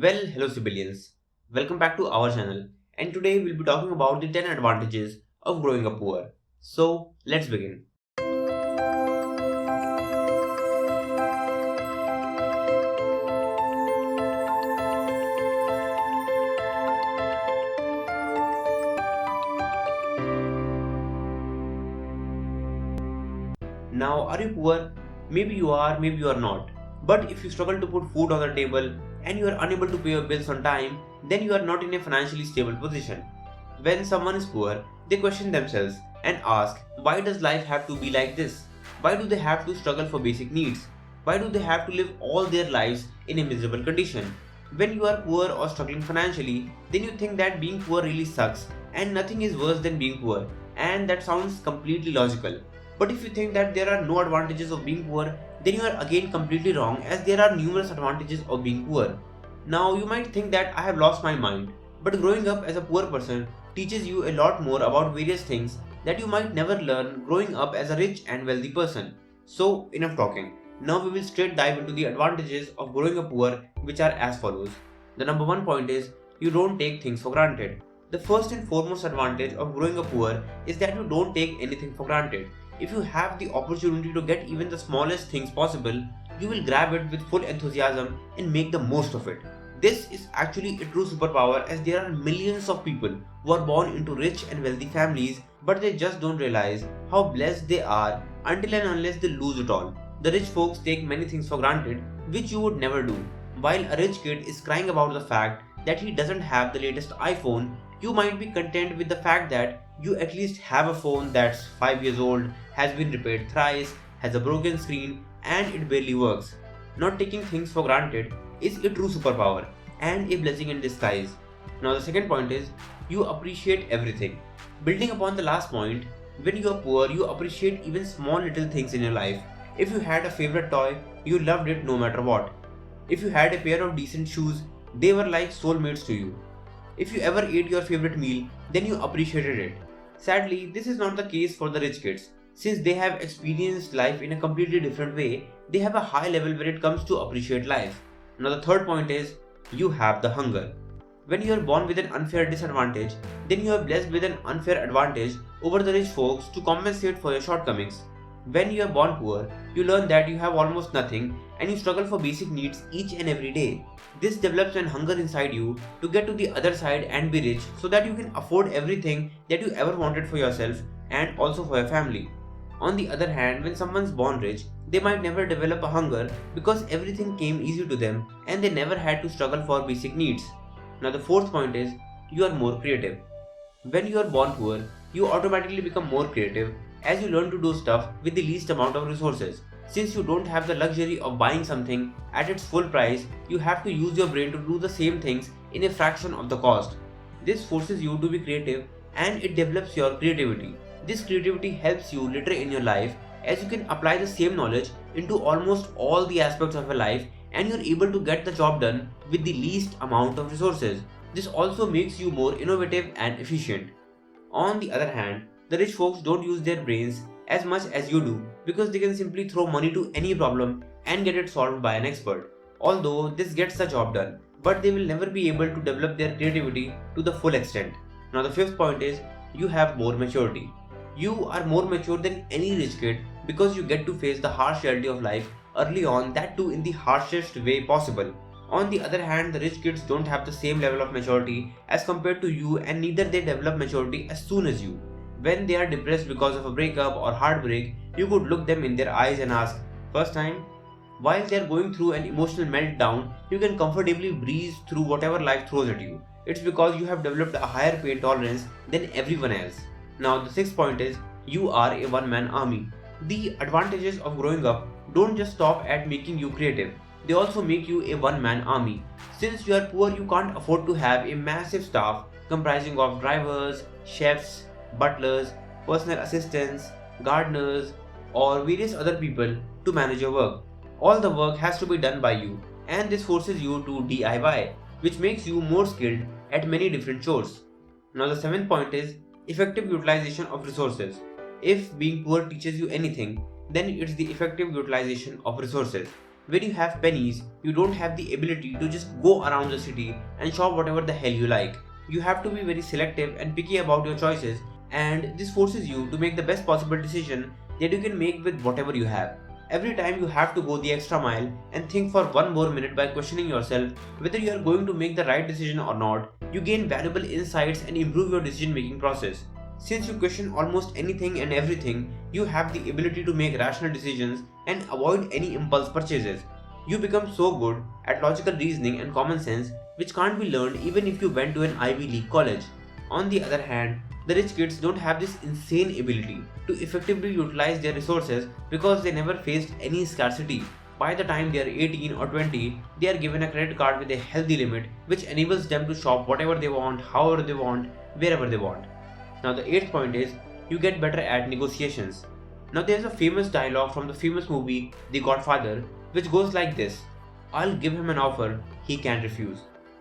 Well, hello civilians. Welcome back to our channel. And today we'll be talking about the 10 advantages of growing up poor. So, let's begin. Now, are you poor? Maybe you are, maybe you are not. But if you struggle to put food on the table and you are unable to pay your bills on time, then you are not in a financially stable position. When someone is poor, they question themselves and ask, why does life have to be like this? Why do they have to struggle for basic needs? Why do they have to live all their lives in a miserable condition? When you are poor or struggling financially, then you think that being poor really sucks and nothing is worse than being poor, and that sounds completely logical. But if you think that there are no advantages of being poor, then you are again completely wrong, as there are numerous advantages of being poor. Now, you might think that I have lost my mind, but growing up as a poor person teaches you a lot more about various things that you might never learn growing up as a rich and wealthy person. So, enough talking. Now we will straight dive into the advantages of growing up poor, which are as follows. The number one point is you don't take things for granted. The first and foremost advantage of growing up poor is that you don't take anything for granted. If you have the opportunity to get even the smallest things possible, you will grab it with full enthusiasm and make the most of it. This is actually a true superpower, as there are millions of people who are born into rich and wealthy families, but they just don't realize how blessed they are until and unless they lose it all. The rich folks take many things for granted which you would never do. While a rich kid is crying about the fact that he doesn't have the latest iPhone, you might be content with the fact that you at least have a phone that's 5 years old, has been repaired thrice, has a broken screen, and it barely works. Not taking things for granted is a true superpower and a blessing in disguise. Now, the second point is you appreciate everything. Building upon the last point, when you are poor, you appreciate even small little things in your life. If you had a favorite toy, you loved it no matter what. If you had a pair of decent shoes, they were like soulmates to you. If you ever ate your favorite meal, then you appreciated it. Sadly, this is not the case for the rich kids. Since they have experienced life in a completely different way, they have a high level when it comes to appreciate life. Now, the third point is you have the hunger. When you are born with an unfair disadvantage, then you are blessed with an unfair advantage over the rich folks to compensate for your shortcomings. When you are born poor, you learn that you have almost nothing and you struggle for basic needs each and every day. This develops an hunger inside you to get to the other side and be rich so that you can afford everything that you ever wanted for yourself and also for your family. On the other hand, when someone's born rich, they might never develop a hunger because everything came easy to them and they never had to struggle for basic needs. Now, the fourth point is you are more creative. When you are born poor, you automatically become more creative as you learn to do stuff with the least amount of resources. Since you don't have the luxury of buying something at its full price, you have to use your brain to do the same things in a fraction of the cost. This forces you to be creative and it develops your creativity. This creativity helps you later in your life, as you can apply the same knowledge into almost all the aspects of your life and you're able to get the job done with the least amount of resources. This also makes you more innovative and efficient. On the other hand, the rich folks don't use their brains as much as you do because they can simply throw money to any problem and get it solved by an expert. Although this gets the job done, but they will never be able to develop their creativity to the full extent. Now, the fifth point is you have more maturity. You are more mature than any rich kid because you get to face the harsh reality of life early on, that too in the harshest way possible. On the other hand, the rich kids don't have the same level of maturity as compared to you, and neither they develop maturity as soon as you. When they are depressed because of a breakup or heartbreak, you could look them in their eyes and ask, first time? While they are going through an emotional meltdown, you can comfortably breeze through whatever life throws at you. It's because you have developed a higher pain tolerance than everyone else. Now, the sixth point is you are a one man army. The advantages of growing up don't just stop at making you creative, they also make you a one man army. Since you are poor, you can't afford to have a massive staff comprising of drivers, chefs, butlers, personal assistants, gardeners, or various other people to manage your work. All the work has to be done by you, and this forces you to DIY, which makes you more skilled at many different chores. Now, the seventh point is effective utilization of resources. If being poor teaches you anything, then it's the effective utilization of resources. When you have pennies, you don't have the ability to just go around the city and shop whatever the hell you like. You have to be very selective and picky about your choices, and this forces you to make the best possible decision that you can make with whatever you have. Every time you have to go the extra mile and think for one more minute by questioning yourself whether you are going to make the right decision or not, you gain valuable insights and improve your decision making process. Since you question almost anything and everything, you have the ability to make rational decisions and avoid any impulse purchases. You become so good at logical reasoning and common sense, which can't be learned even if you went to an Ivy League college. On the other hand, the rich kids don't have this insane ability to effectively utilize their resources because they never faced any scarcity. By the time they are 18 or 20, they are given a credit card with a healthy limit which enables them to shop whatever they want, however they want, wherever they want. Now, the eighth point is you get better at negotiations. Now, there's a famous dialogue from the famous movie The Godfather which goes like this: I'll give him an offer he can't refuse.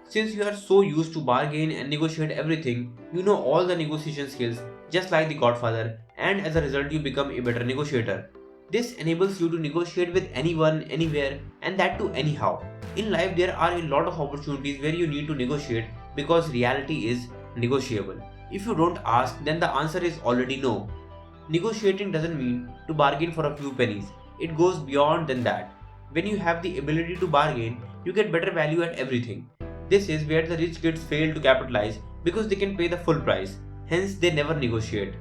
Since you are so used to bargain and negotiate everything, you know all the negotiation skills just like The Godfather, and as a result, you become a better negotiator. This enables you to negotiate with anyone, anywhere, and that too anyhow. In life, there are a lot of opportunities where you need to negotiate because reality is negotiable. If you don't ask, then the answer is already no. Negotiating doesn't mean to bargain for a few pennies, it goes beyond than that. When you have the ability to bargain, you get better value at everything. This is where the rich kids fail to capitalize because they can pay the full price, hence, they never negotiate.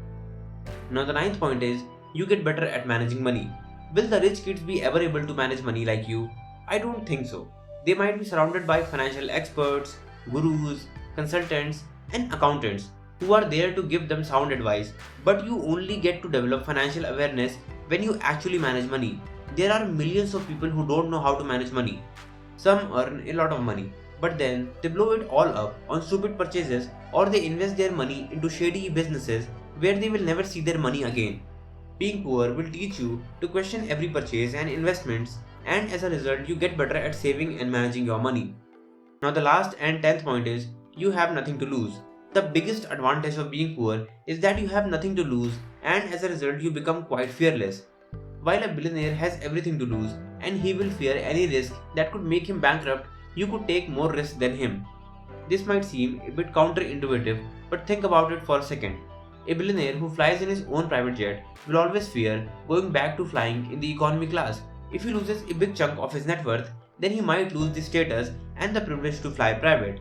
Now, the ninth point is you get better at managing money. Will the rich kids be ever able to manage money like you? I don't think so. They might be surrounded by financial experts, gurus, consultants, and accountants who are there to give them sound advice, but you only get to develop financial awareness when you actually manage money. There are millions of people who don't know how to manage money. Some earn a lot of money, but then they blow it all up on stupid purchases or they invest their money into shady businesses where they will never see their money again. Being poor will teach you to question every purchase and investments, and as a result, you get better at saving and managing your money. Now, the last and tenth point is you have nothing to lose. The biggest advantage of being poor is that you have nothing to lose, and as a result, you become quite fearless. While a billionaire has everything to lose and he will fear any risk that could make him bankrupt, you could take more risk than him. This might seem a bit counterintuitive, but think about it for a second. A billionaire who flies in his own private jet will always fear going back to flying in the economy class. If he loses a big chunk of his net worth, then he might lose the status and the privilege to fly private.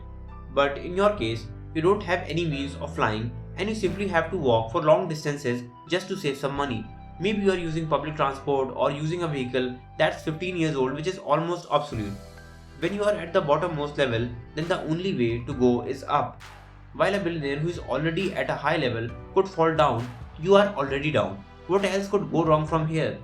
But in your case, you don't have any means of flying and you simply have to walk for long distances just to save some money. Maybe you are using public transport or using a vehicle that's 15 years old which is almost obsolete. When you are at the bottommost level, then the only way to go is up. While a billionaire who is already at a high level could fall down, you are already down. What else could go wrong from here?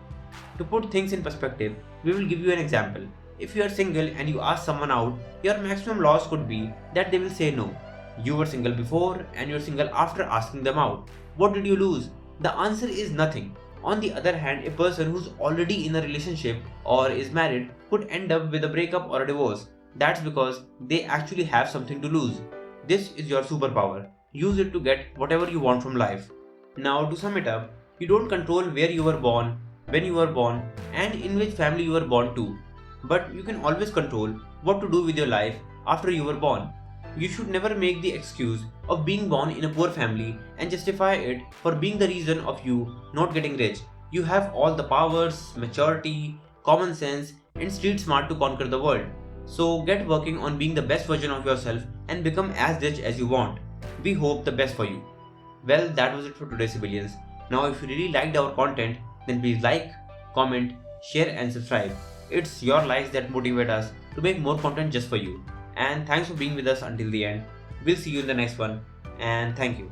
To put things in perspective, we will give you an example. If you are single and you ask someone out, your maximum loss could be that they will say no. You were single before and you're single after asking them out. What did you lose? The answer is nothing. On the other hand, a person who's already in a relationship or is married could end up with a breakup or a divorce. That's because they actually have something to lose. This is your superpower. Use it to get whatever you want from life. Now, to sum it up, you don't control where you were born, when you were born, and in which family you were born to. But you can always control what to do with your life after you were born. You should never make the excuse of being born in a poor family and justify it for being the reason of you not getting rich. You have all the powers, maturity, common sense, and street smart to conquer the world. So get working on being the best version of yourself and become as rich as you want. We hope the best for you. Well, that was it for today's Civilians. Now, if you really liked our content, then please like, comment, share, and subscribe. It's your likes that motivate us to make more content just for you. And thanks for being with us until the end. We'll see you in the next one. And thank you.